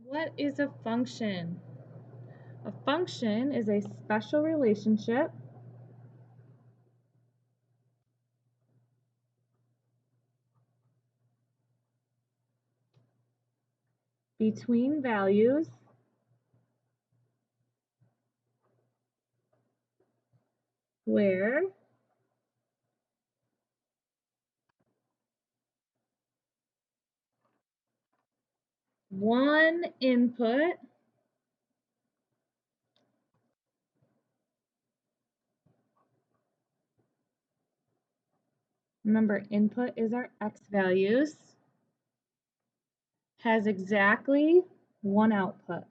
What is a function? A function is a special relationship between values where one input remember, input is our x values, has exactly one output.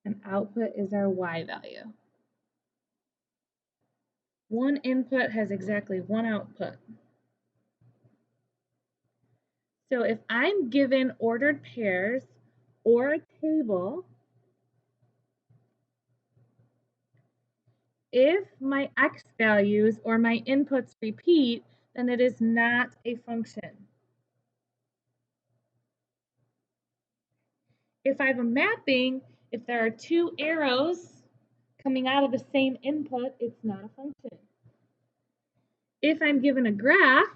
And output is our y value. One input has exactly one output. So if I'm given ordered pairs or a table, if my x values or my inputs repeat, then it is not a function. If I have a mapping, if there are two arrows coming out of the same input, it's not a function. If I'm given a graph,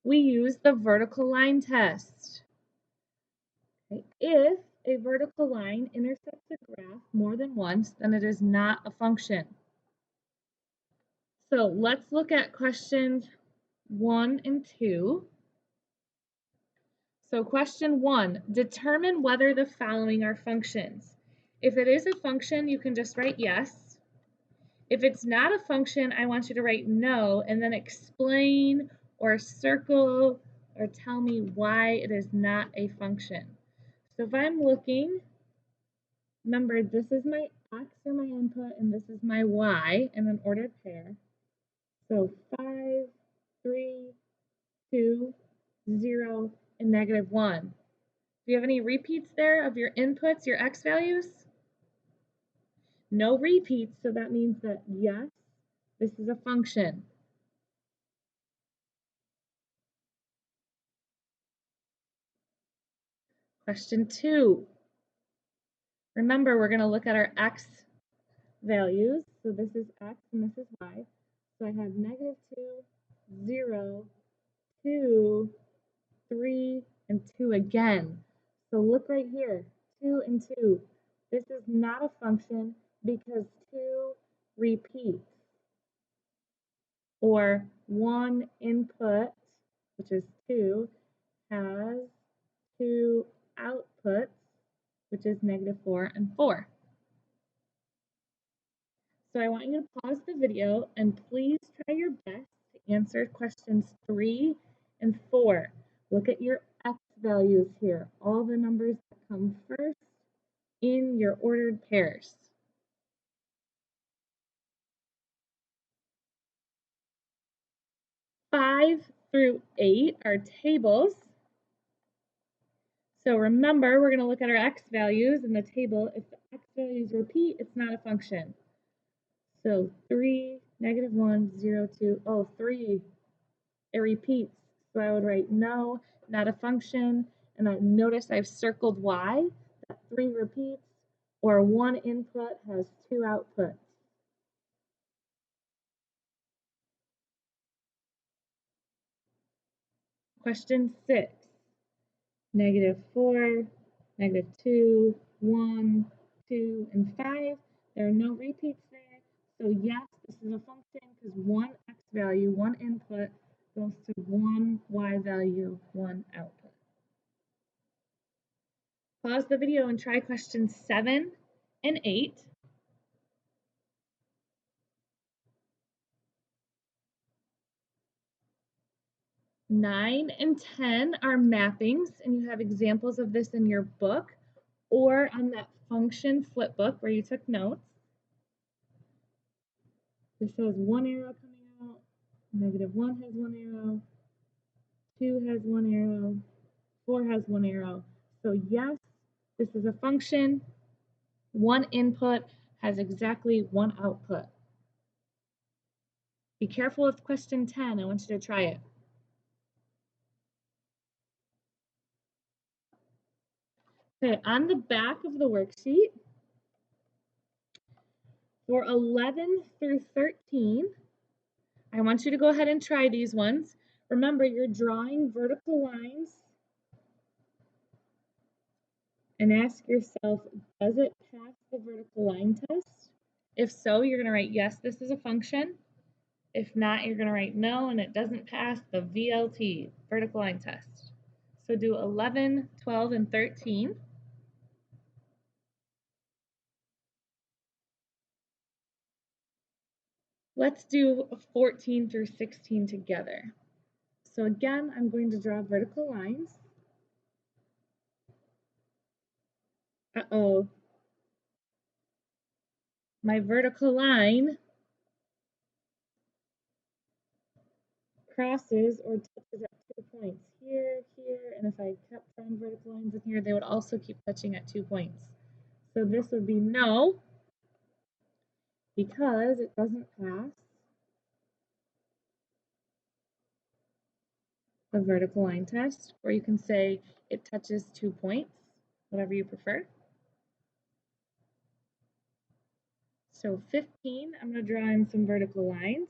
we use the vertical line test. Okay. If a vertical line intersects a graph more than once, then it is not a function. So let's look at questions 1 and 2. So question 1, determine whether the following are functions. If it is a function, you can just write yes. If it's not a function, I want you to write no and then explain or circle or tell me why it is not a function. So if I'm looking, remember this is my x or my input and this is my y in an ordered pair. So 5, 3, 2, 0, and -1. Do you have any repeats there of your inputs, your x values? No repeats, so that means that yes, this is a function. Question 2. Remember, we're going to look at our x values. So this is x and this is y. So I have -2, 0, 2, 3, and 2 again. So look right here, 2 and 2. This is not a function because 2 repeats. Or one input, which is 2, has 2 outputs, which is -4 and 4. So I want you to pause the video and please try your best to answer questions 3 and 4. Look at your x values here, all the numbers that come first in your ordered pairs. 5 through 8 are tables. So remember, we're going to look at our x values in the table. If the x values repeat, it's not a function. So 3, -1, 0, 2, oh, 3, it repeats. So I would write no, not a function. And then notice I've circled y, that 3 repeats, or one input has 2 outputs. Question 6, -4, -2, 1, 2, and 5. There are no repeats there. So yes, this is a function because one x value, one input, goes to one y value, one output. Pause the video and try questions 7 and 8. Nine and 10 are mappings, and you have examples of this in your book or on that function flip book where you took notes. This has one arrow coming out, -1 has one arrow, 2 has one arrow, 4 has one arrow. So yes, this is a function. One input has exactly one output. Be careful with question 10. I want you to try it. Okay, on the back of the worksheet, for 11 through 13, I want you to go ahead and try these ones. Remember, you're drawing vertical lines and ask yourself, does it pass the vertical line test? If so, you're going to write, yes, this is a function. If not, you're going to write no, and it doesn't pass the VLT, vertical line test. So do 11, 12, and 13. Let's do 14 through 16 together. So again, I'm going to draw vertical lines. Uh-oh. My vertical line crosses or touches at 2 points. Here, here, and if I kept drawing vertical lines in here, they would also keep touching at 2 points. So this would be no, because it doesn't pass the vertical line test, or you can say it touches 2 points, whatever you prefer. So 15, I'm going to draw in some vertical lines.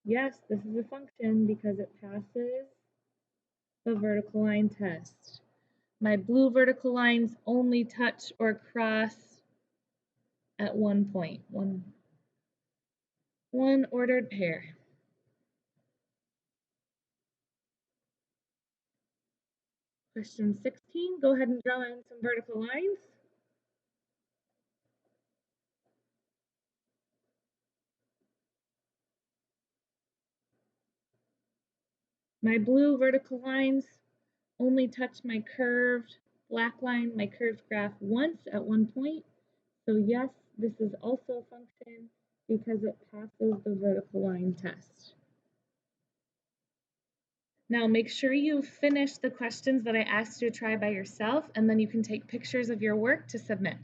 Yes, this is a function because it passes the vertical line test. My blue vertical lines only touch or cross at 1 point, one ordered pair. Question 16, go ahead and draw in some vertical lines. My blue vertical lines only touch my curved black line, my curved graph once at 1 point. So yes, this is also a function because it passes the vertical line test. Now make sure you finish the questions that I asked you to try by yourself, and then you can take pictures of your work to submit.